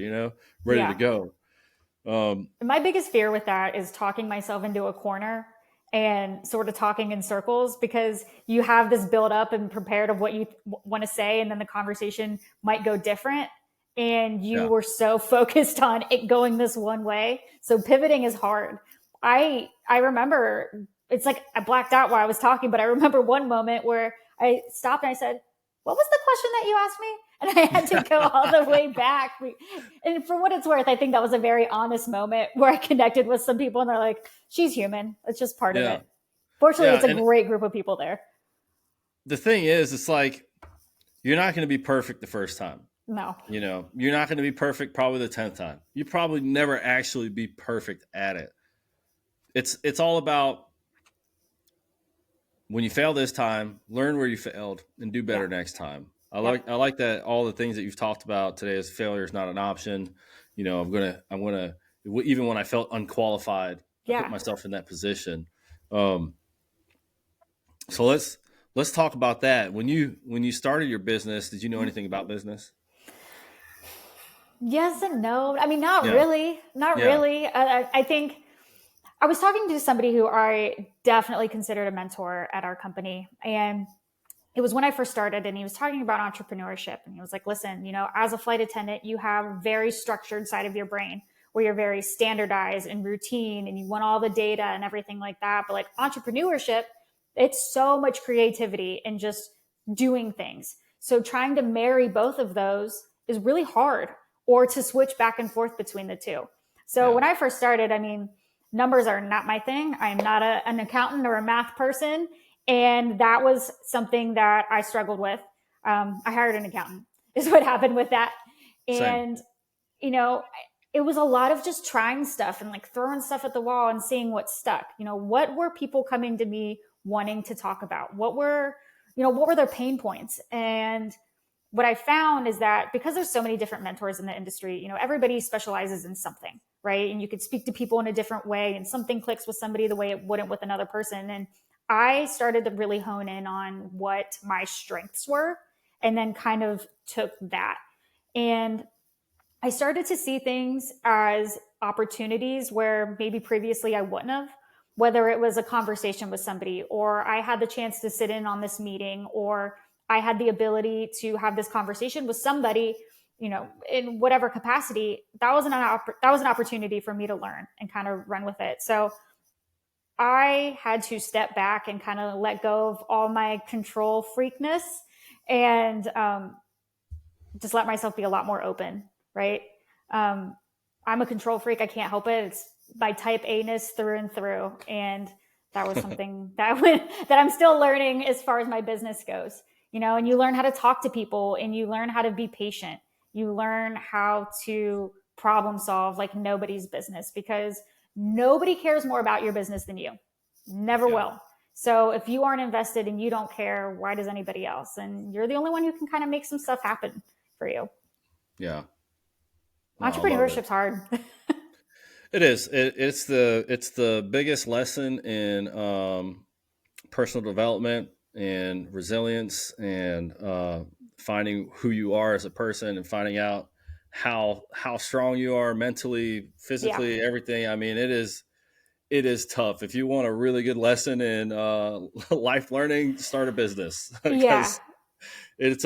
ready to go. My biggest fear with that is talking myself into a corner and sort of talking in circles, because you have this build up and prepared of what you want to say. And then the conversation might go different. And you were so focused on it going this one way. So pivoting is hard. I remember it's I blacked out while I was talking, but I remember one moment where I stopped and I said, what was the question that you asked me? And I had to go all the way back. And for what it's worth, I think that was a very honest moment where I connected with some people and they're like, she's human. It's just part of it. Fortunately, it's a great group of people there. The thing is, it's you're not going to be perfect the first time. No. You're not going to be perfect probably the 10th time. You probably never actually be perfect at it. It's all about when you fail this time, learn where you failed and do better next time. I like that all the things that you've talked about today is failure is not an option. I'm gonna even when I felt unqualified, I put myself in that position. So let's talk about that. When you started your business, did you know anything about business? Yes and no. I mean, not really. I think I was talking to somebody who I definitely considered a mentor at our company, and it was when I first started, and he was talking about entrepreneurship, and he was like, listen, as a flight attendant, you have a very structured side of your brain where you're very standardized and routine and you want all the data and everything like that. But like entrepreneurship, it's so much creativity and just doing things. So trying to marry both of those is really hard, or to switch back and forth between the two. So when I first started, I mean, numbers are not my thing. I'm not an accountant or a math person. And that was something that I struggled with. I hired an accountant is what happened with that. Same. And, it was a lot of just trying stuff and like throwing stuff at the wall and seeing what stuck. What were people coming to me wanting to talk about? What were their pain points? And what I found is that because there's so many different mentors in the industry, everybody specializes in something, right? And you could speak to people in a different way, and something clicks with somebody the way it wouldn't with another person. And I started to really hone in on what my strengths were, and then kind of took that. And I started to see things as opportunities where maybe previously I wouldn't have, whether it was a conversation with somebody, or I had the chance to sit in on this meeting, or I had the ability to have this conversation with somebody, in whatever capacity. That was an opportunity for me to learn and kind of run with it. So I had to step back and kind of let go of all my control freakness, and just let myself be a lot more open, right? I'm a control freak. I can't help it. It's my type A-ness through and through. And that was something that I'm still learning as far as my business goes, and you learn how to talk to people, and you learn how to be patient. You learn how to problem solve like nobody's business, because nobody cares more about your business than you. Never will. So if you aren't invested and you don't care, why does anybody else? And you're the only one who can kind of make some stuff happen for you. Yeah. Entrepreneurship's hard. It is. It's the biggest lesson in personal development and resilience, and finding who you are as a person, and finding out how strong you are mentally, physically, everything. I mean, it is tough. If you want a really good lesson in life learning, start a business, because it's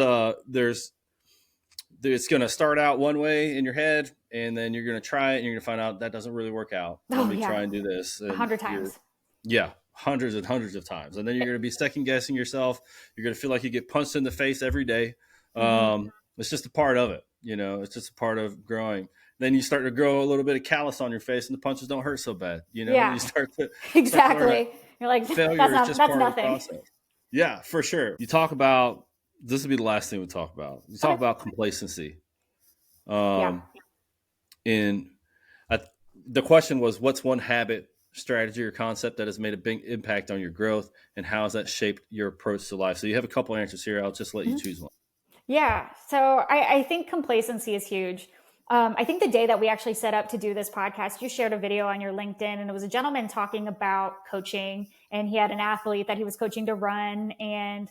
it's going to start out one way in your head, and then you're going to try it, and you're going to find out that doesn't really work out. Let me try and do this. 100 times. Yeah, hundreds and hundreds of times. And then you're going to be second guessing yourself. You're going to feel like you get punched in the face every day. It's just a part of it. It's just a part of growing. Then you start to grow a little bit of callus on your face, and the punches don't hurt so bad. You start to exactly. You're like, failure is just part of the process. Yeah, for sure. You talk about, this will be the last thing we talk about. You talk about complacency. The question was, what's one habit, strategy, or concept that has made a big impact on your growth, and how has that shaped your approach to life? So you have a couple answers here. I'll just let you choose one. Yeah. So I think complacency is huge. I think the day that we actually set up to do this podcast, you shared a video on your LinkedIn, and it was a gentleman talking about coaching, and he had an athlete that he was coaching to run. And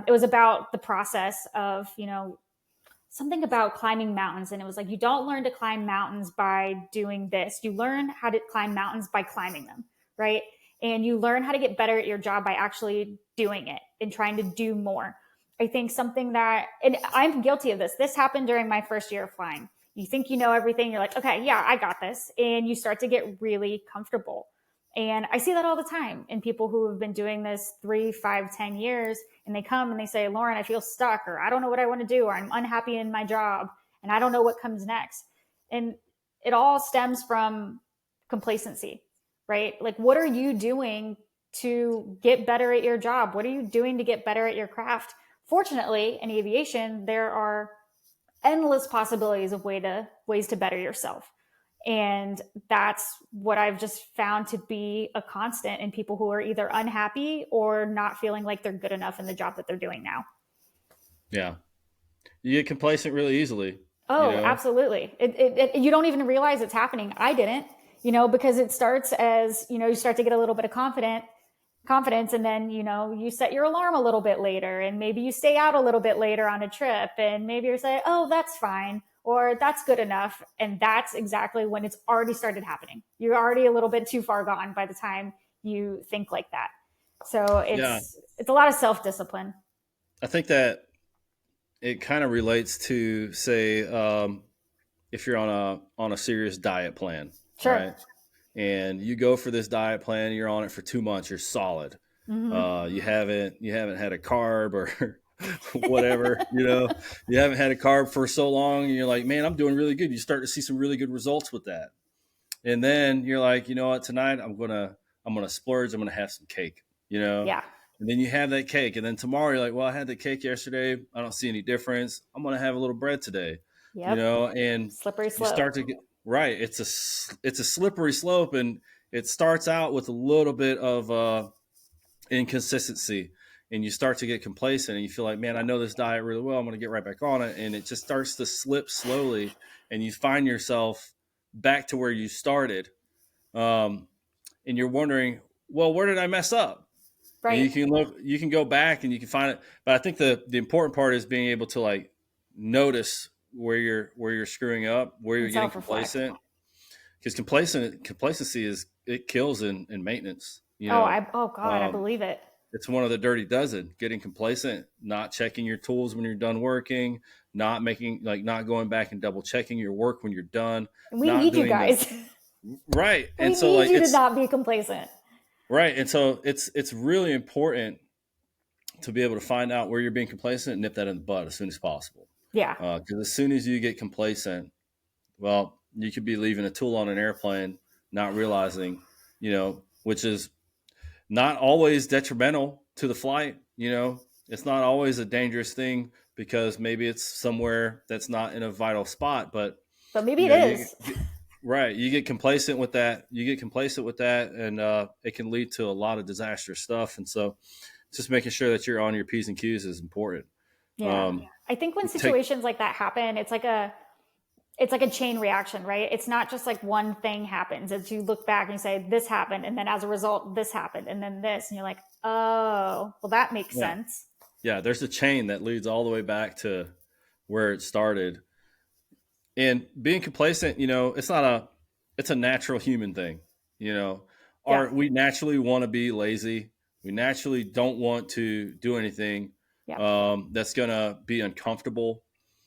it was about the process of, something about climbing mountains. And it was like, you don't learn to climb mountains by doing this. You learn how to climb mountains by climbing them, right? And you learn how to get better at your job by actually doing it and trying to do more. I think something that, and I'm guilty of this. This happened during my first year of flying. You think you know everything. You're like, okay, yeah, I got this. And you start to get really comfortable. And I see that all the time in people who have been doing this 3, 5, 10 years, and they come and they say, Lauren, I feel stuck, or I don't know what I want to do, or I'm unhappy in my job, and I don't know what comes next. And it all stems from complacency, right? Like, what are you doing to get better at your job? What are you doing to get better at your craft? Fortunately, in aviation, there are endless possibilities of ways to better yourself. And that's what I've just found to be a constant in people who are either unhappy or not feeling like they're good enough in the job that they're doing now. Yeah. You get complacent really easily. Oh, absolutely. You don't even realize it's happening. I didn't, because it starts as, you start to get a little bit of confidence, and then, you set your alarm a little bit later, and maybe you stay out a little bit later on a trip, and maybe you're saying, oh, that's fine, or that's good enough. And that's exactly when it's already started happening. You're already a little bit too far gone by the time you think like that. So it's a lot of self-discipline. I think that it kind of relates to, say, if you're on a serious diet plan, Sure. right? And you go for this diet plan, you're on it for 2 months, you're solid. Mm-hmm. You haven't had a carb or whatever, you haven't had a carb for so long, and you're like, man, I'm doing really good. You start to see some really good results with that, and then you're like, you know what, tonight I'm gonna splurge. I'm gonna have some cake, Yeah. and then you have that cake, and then tomorrow you're like, well, I had the cake yesterday. I don't see any difference. I'm gonna have a little bread today, Yep. and Slippery you slope. start to get right. It's a slippery slope, and it starts out with a little bit of inconsistency, and you start to get complacent, and you feel like, man, I know this diet really well. I'm going to get right back on it, and it just starts to slip slowly, and you find yourself back to where you started, um, and you're wondering, well, where did I mess up? And Right. you can go back and you can find it. But I think the important part is being able to like notice where you're screwing up, where you're And getting self reflect. complacent, because complacency is it kills in maintenance. Oh God, I Um, believe it. it's one of the dirty dozen: getting complacent, not checking your tools when you're done working, not going back and double checking your work when you're done, And we not need you doing the guys. right. We And so need like you to it's not be complacent. right. And so it's really important to be able to find out where you're being complacent and nip that in the bud as soon as possible. Yeah. Because as soon as you get complacent, well, you could be leaving a tool on an airplane, not realizing, which is not always detrimental to the flight. It's not always a dangerous thing because maybe it's somewhere that's not in a vital spot. But But maybe you it know, you is. right, you get complacent with that. You get complacent with that, and it can lead to a lot of disastrous stuff. And so, just making sure that you're on your p's and q's is important. Yeah. Um, I think when take situations like that happen, it's like a chain reaction, right? It's not just like one thing happens. As you look back and you say, this happened, and then as a result, this happened, and then this, and you're like, oh, well, that makes yeah, sense. yeah. There's a chain that leads all the way back to where it started. And being complacent, it's a natural human thing. You know, Yeah. we naturally want to be lazy. We naturally don't want to do anything Yeah. that's going to be uncomfortable.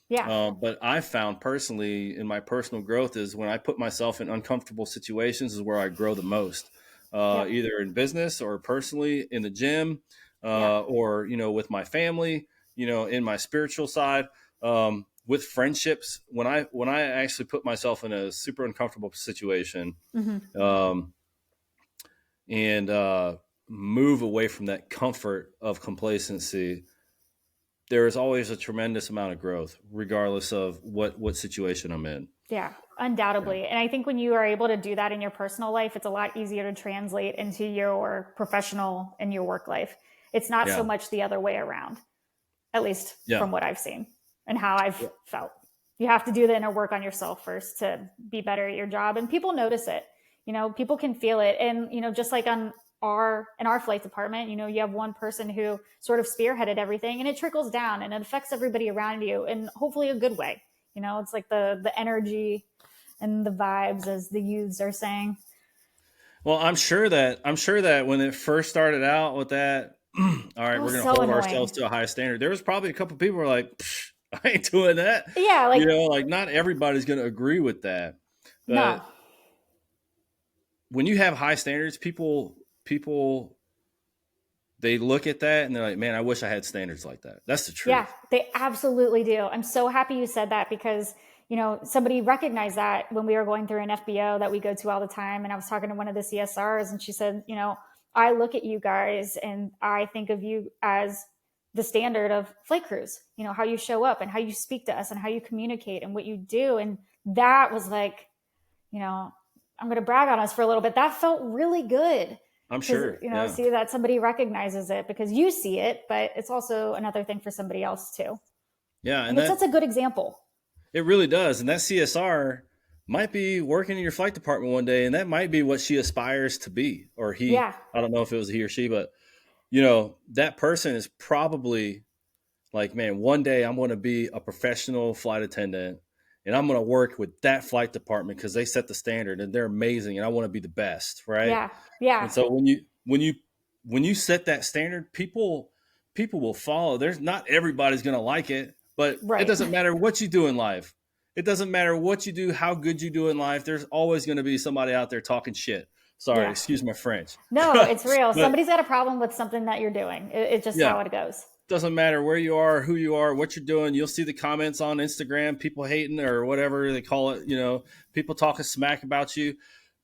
Yeah. But I've found personally in my personal growth is when I put myself in uncomfortable situations is where I grow the most, Yep. either in business or personally in the gym, Yeah. or with my family, in my spiritual side, with friendships. When I actually put myself in a super uncomfortable situation, Mm-hmm. um, and move away from that comfort of complacency, there is always a tremendous amount of growth, regardless of what situation I'm in. Yeah, Yeah, undoubtedly. And I think when you are able to do that in your personal life, it's a lot easier to translate into your professional and your work life. It's not so yeah, much the other way around, at least yeah, from what I've seen and how I've felt. You have to do the inner work on yourself first to be better at your job. And people notice it. People can feel it. And, just like in our flight department, you have one person who sort of spearheaded everything and it trickles down and it affects everybody around you in hopefully a good way. It's like the energy and the vibes, as the youths are saying. Well, I'm sure that when it first started out with that, all It right, we're was going to so hold ourselves annoying. to a high standard. There was probably a couple people who were like, I ain't doing that. Yeah, like, Like not everybody's going to agree with that, no. but when you have high standards, people they look at that and they're like, man, I wish I had standards like that. That's the Yeah, truth. they absolutely do. I'm so happy you said that because, somebody recognized that when we were going through an FBO that we go to all the time. And I was talking to one of the CSRs and she said, I look at you guys and I think of you as the standard of flight crews, how you show up and how you speak to us and how you communicate and what you do. And that was like, you know, I'm going to brag on us for a little bit. That felt really good I'm to, sure. Yeah. see that somebody recognizes it because you see it, but it's also another thing for somebody else too. Yeah, And and it sets a good example. it really does. And that CSR might be working in your flight department one day, and that might be what she aspires to be, or he. Yeah. I don't know if it was he or she, but that person is probably like, man, one day I'm going to be a professional flight attendant, and I'm going to work with that flight department because they set the standard and they're amazing, and I want to be the best, right? Yeah. Yeah. And so when you set that standard, people will follow. There's not everybody's going to like it, but it Right. doesn't matter what you do in life. It doesn't matter what you do, how good you do in life. There's always going to be somebody out there talking shit. Sorry, Yeah. excuse my French. No, it's real. But Somebody's got a problem with something that you're doing. It's just yeah, how it goes. doesn't matter where you are, who you are, what you're doing. You'll see the comments on Instagram, people hating or whatever they call it. People talking smack about you,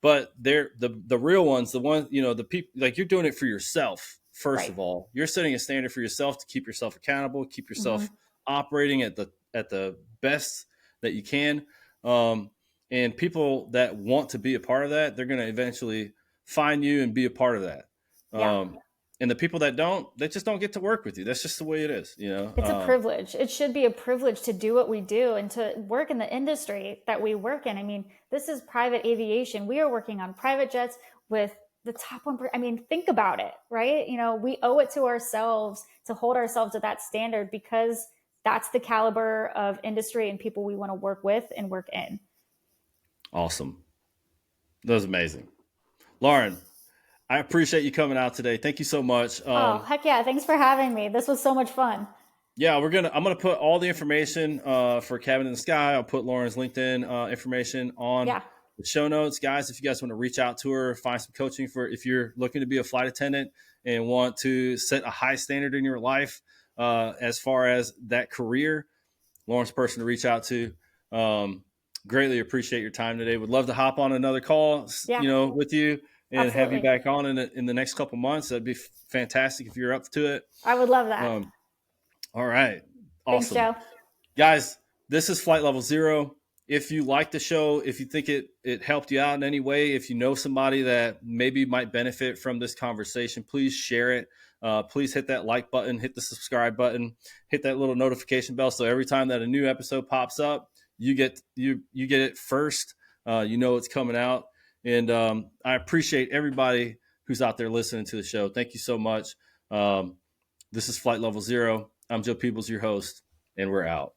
but they're the real ones. The ones, the people, like, you're doing it for yourself. First Right. of all, you're setting a standard for yourself to keep yourself accountable, keep Hmm. yourself operating at the best that you can. And people that want to be a part of that, they're going to eventually find you and be a part of that. Yeah. And the people that don't, they just don't get to work with you. That's just the way it is, It's a privilege. It should be a privilege to do what we do and to work in the industry that we work in. I mean, this is private aviation. We are working on private jets with the top one. I mean, think about it, right? We owe it to ourselves to hold ourselves to that standard because that's the caliber of industry and people we want to work with and work in. Awesome. That was amazing. Lauren, I appreciate you coming out today. Thank you so much. Oh, heck yeah. Thanks for having me. This was so much fun. Yeah, I'm gonna put all the information for Cabin in the Sky. I'll put Lauren's LinkedIn information on Yeah. the show notes, guys. If you guys want to reach out to her, find some coaching for if you're looking to be a flight attendant and want to set a high standard in your life as far as that career, Lauren's the person to reach out to. Greatly appreciate your time today. Would love to hop on another call, Yeah. with you and have you Absolutely. back on in the next couple months. That'd be fantastic if you're up to it. I would love that. All right. Thanks, Awesome. Joe. Guys, this is Flight Level Zero. If you like the show, if you think it helped you out in any way, if you know somebody that maybe might benefit from this conversation, please share it. Please hit that like button, hit the subscribe button, hit that little notification bell. So every time that a new episode pops up, you get it first. It's coming out. And I appreciate everybody who's out there listening to the show. Thank you so much. This is Flight Level Zero. I'm Joe Peebles, your host, and we're out.